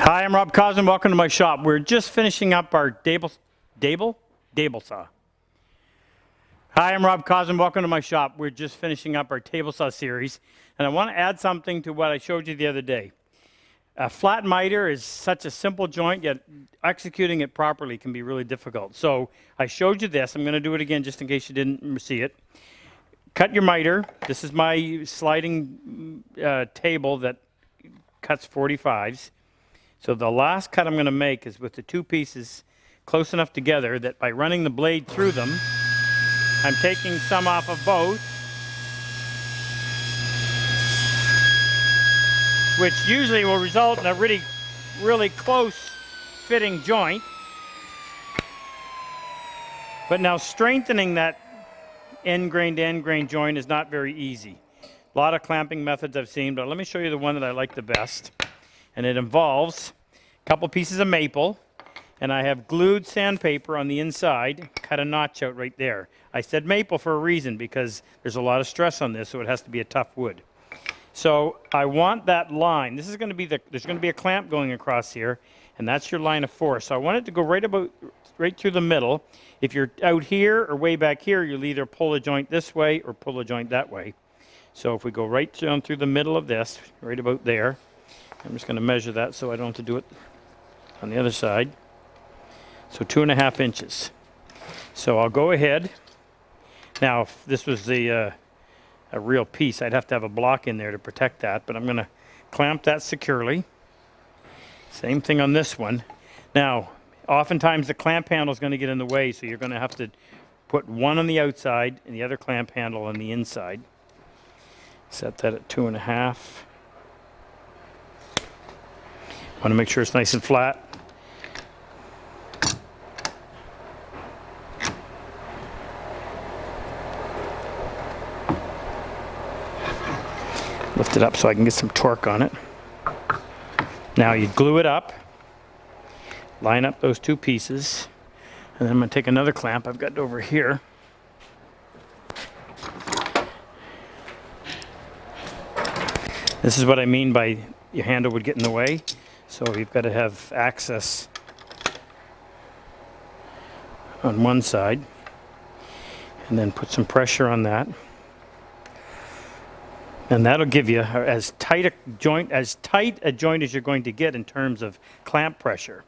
Hi, I'm Rob Cosman. Welcome to my shop. We're just finishing up our table saw. Hi, I'm Rob Cosman. Welcome to my shop. We're just finishing up our table saw series, and I want to add something to what I showed you the other day. A flat miter is such a simple joint, yet executing it properly can be really difficult. So I showed you this. I'm going to do it again just in case you didn't see it. Cut your miter. This is my sliding table that cuts 45s. So the last cut I'm going to make is with the two pieces close enough together that by running the blade through them, I'm taking some off of both, which usually will result in a really close fitting joint. But now strengthening that end grain to end grain joint is not very easy. A lot of clamping methods I've seen, but let me show you the one that I like the best. And it involves a couple pieces of maple, and I have glued sandpaper on the inside, cut a notch out right there. I said maple for a reason, because there's a lot of stress on this, so it has to be a tough wood. So I want that line. This is going to be there's going to be a clamp going across here, and that's your line of force. So I want it to go right through the middle. If you're out here or way back here, you'll either pull a joint this way or pull a joint that way. So if we go right down through the middle of this, right about there, I'm just going to measure that so I don't have to do it on the other side. So 2.5 inches. So I'll go ahead. Now, if this was a real piece, I'd have to have a block in there to protect that, but I'm going to clamp that securely. Same thing on this one. Now, oftentimes the clamp handle is going to get in the way, so you're going to have to put one on the outside and the other clamp handle on the inside. Set that at 2.5. Want to make sure it's nice and flat. Lift it up so I can get some torque on it. Now you glue it up, line up those two pieces, and then I'm going to take another clamp I've got over here. This is what I mean by your handle would get in the way. So you've got to have access on one side, and then put some pressure on that. And that'll give you as tight a joint as you're going to get in terms of clamp pressure.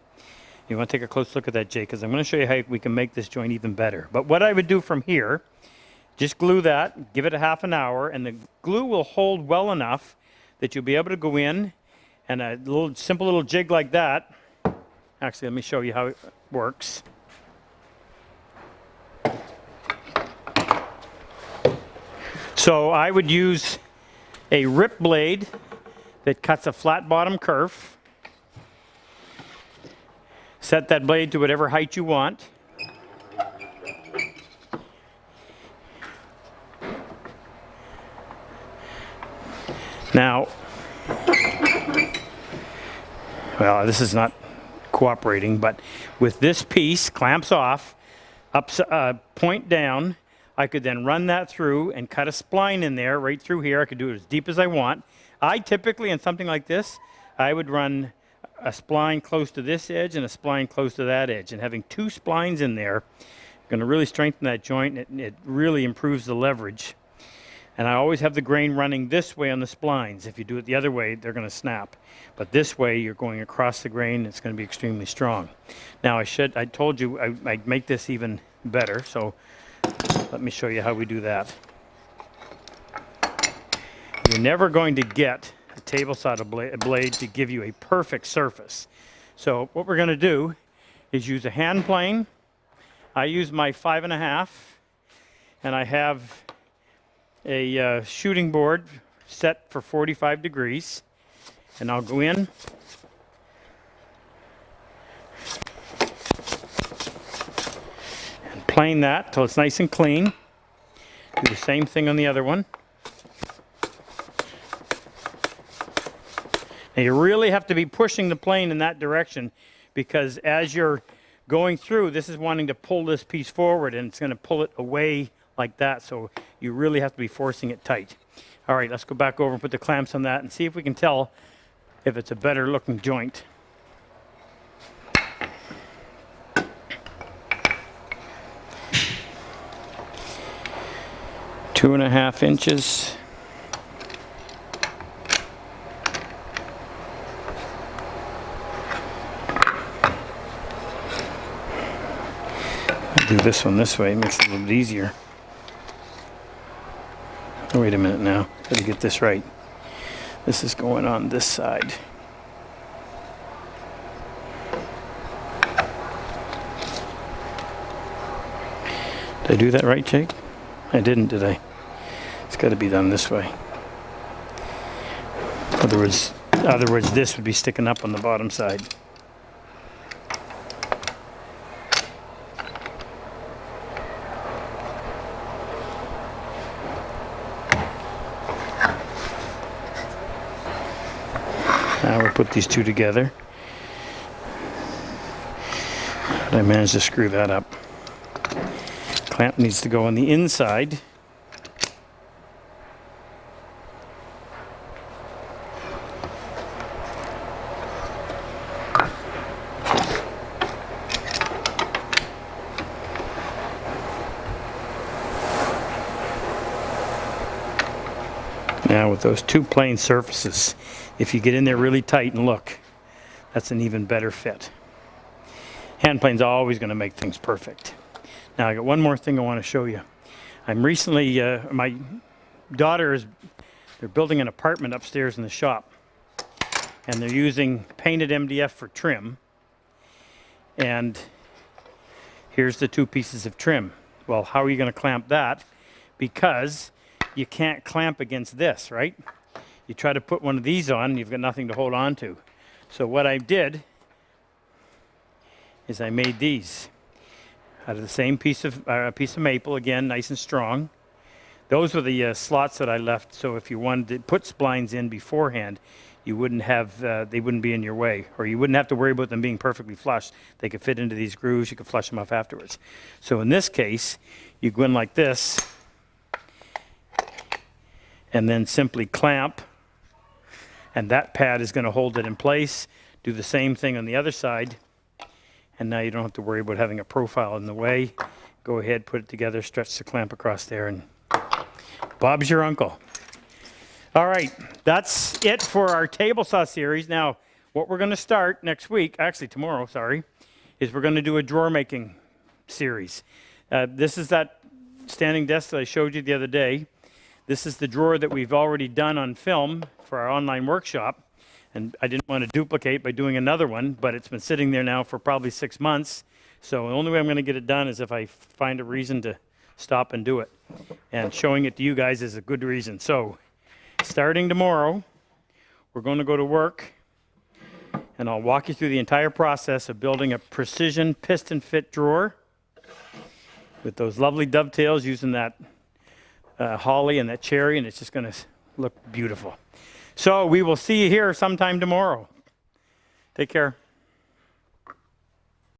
You want to take a close look at that, Jay, because I'm going to show you how we can make this joint even better. But what I would do from here, just glue that, give it a half an hour, and the glue will hold well enough that you'll be able to go in, and a simple little jig like that. Actually, let me show you how it works. So I would use a rip blade that cuts a flat bottom kerf. Set that blade to whatever height you want. Now, well, this is not cooperating, but with this piece, clamps off, point down, I could then run that through and cut a spline in there, right through here. I could do it as deep as I want. I typically, in something like this, I would run a spline close to this edge and a spline close to that edge. And having two splines in there, going to really strengthen that joint. It really improves the leverage. And I always have the grain running this way on the splines. If you do it the other way, they're going to snap. But this way, you're going across the grain. It's going to be extremely strong. Now, I told you I'd make this even better. So let me show you how we do that. You're never going to get a table saw blade to give you a perfect surface. So what we're going to do is use a hand plane. I use my 5.5, and I have a shooting board set for 45 degrees, and I'll go in and plane that till it's nice and clean. Do the same thing on the other one. Now you really have to be pushing the plane in that direction, because as you're going through, this is wanting to pull this piece forward, and it's going to pull it away like that, so you really have to be forcing it tight. All right, let's go back over and put the clamps on that and see if we can tell if it's a better looking joint. 2.5 inches. I'll do this one this way, it makes it a little bit easier. Oh, wait a minute now, gotta get this right. This is going on this side. Did I do that right, Jake? I didn't, did I? It's got to be done this way. In other words, this would be sticking up on the bottom side. Now we'll put these two together. I managed to screw that up. Clamp needs to go on the inside. Now with those two plain surfaces, if you get in there really tight and look, that's an even better fit. Hand plane's always going to make things perfect. Now I got one more thing I want to show you. I'm recently, my daughter they're building an apartment upstairs in the shop, and they're using painted MDF for trim. And here's the two pieces of trim. Well, how are you going to clamp that? Because you can't clamp against this, right? You try to put one of these on, you've got nothing to hold on to. So what I did is I made these out of the same piece of maple, again, nice and strong. Those were the slots that I left, so if you wanted to put splines in beforehand, you wouldn't have, they wouldn't be in your way, or you wouldn't have to worry about them being perfectly flush. They could fit into these grooves, you could flush them off afterwards. So in this case, you go in like this, and then simply clamp, and that pad is going to hold it in place. Do the same thing on the other side, and now you don't have to worry about having a profile in the way. Go ahead, put it together, stretch the clamp across there, and Bob's your uncle. All right, that's it for our table saw series. Now, what we're going to start next week, actually tomorrow, sorry, is we're going to do a drawer making series. This is that standing desk that I showed you the other day. This is the drawer that we've already done on film for our online workshop. And I didn't want to duplicate by doing another one, but it's been sitting there now for probably 6 months. So the only way I'm going to get it done is if I find a reason to stop and do it. And showing it to you guys is a good reason. So starting tomorrow, we're going to go to work, and I'll walk you through the entire process of building a precision piston fit drawer with those lovely dovetails using that holly and that cherry, and it's just going to look beautiful. So we will see you here sometime tomorrow. Take care.